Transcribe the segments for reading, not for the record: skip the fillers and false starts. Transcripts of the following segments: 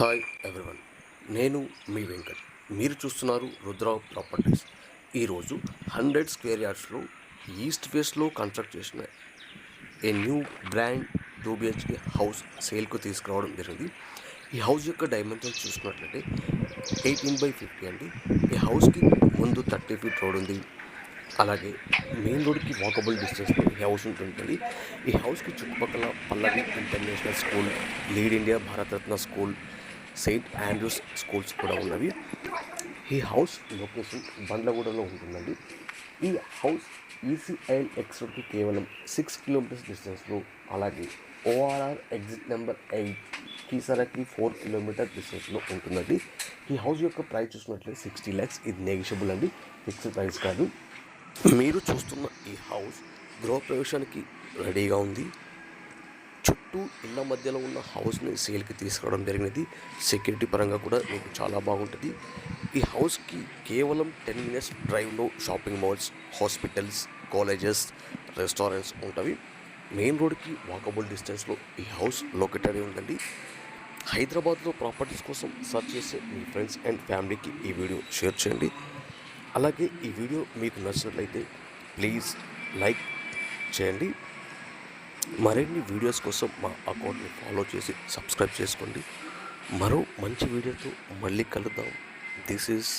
Hi everyone, నేను మీ వెంకట్. మీరు చూస్తున్నారు రుద్ర ప్రాపర్టీస్. ఈరోజు 100 స్క్వేర్ యార్డ్స్లో ఈస్ట్ ఫేస్లో కన్స్ట్రక్ట్ చేసిన a new brand 2 BHK house సేల్కు తీసుకురావడం జరిగింది. ఈ హౌస్ యొక్క డైమెన్షన్ చూసుకున్నట్లయితే 18/50 అండి. ఈ హౌస్కి ముందు 30 ఫీట్ రోడ్ ఉంది. అలాగే మెయిన్ రోడ్కి వాకబుల్ డిస్టెన్స్లో ఈ హౌస్ ఉంటుంది. ఈ హౌస్కి చుట్టుపక్కల Pallavi international school, lead India Bharatratna school, saint Andrews schools కూడా ఉన్నవి. ఈ హౌస్ లొకేషన్ బండ్లగూడలో ఉంటుందండి. ఈ హౌస్ ఈసీఐఎల్ ఎక్స్ రోడ్కి కేవలం 6 కిలోమీటర్స్ డిస్టెన్స్లో, అలాగే ఓఆర్ఆర్ ఎగ్జిట్ నెంబర్ 8 కీసరకి 4 కిలోమీటర్ డిస్టెన్స్లో ఉంటుందండి. ఈ హౌస్ యొక్క ప్రైస్ చూసినట్లయితే 60 lakhs. ఇది నెగిషియబుల్ అండి, ఫిక్స్డ్ ప్రైస్ కాదు. మీరు చూస్తున్న ఈ హౌస్ గృహప్రవేశానికి రెడీగా ఉంది. చుట్టూ ఇళ్ళ మధ్యలో ఉన్న హౌస్ని సేల్కి తీసుకురావడం జరిగినది. సెక్యూరిటీ పరంగా కూడా మీకు చాలా బాగుంటుంది. ఈ హౌస్కి కేవలం 10 minutes డ్రైవ్లో shopping malls, hospitals, colleges, restaurants ఉంటవి. మెయిన్ రోడ్కి వాకబుల్ డిస్టెన్స్లో ఈ హౌస్ లొకేటెడ్ ఉందండి. హైదరాబాద్లో ప్రాపర్టీస్ కోసం సర్చ్ చేసే మీ ఫ్రెండ్స్ అండ్ ఫ్యామిలీకి ఈ వీడియో షేర్ చేయండి. అలాగే ఈ వీడియో మీకు నచ్చినట్లయితే ప్లీజ్ లైక్ చేయండి. మరిన్ని వీడియోస్ కోసం మా అకౌంట్ని ఫాలో చేసి సబ్స్క్రైబ్ చేసుకోండి. మరో మంచి వీడియోతో మళ్ళీ కలుద్దాం. This is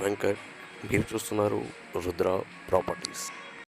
Venkat. మీరు చూస్తున్నారు రుద్ర ప్రాపర్టీస్.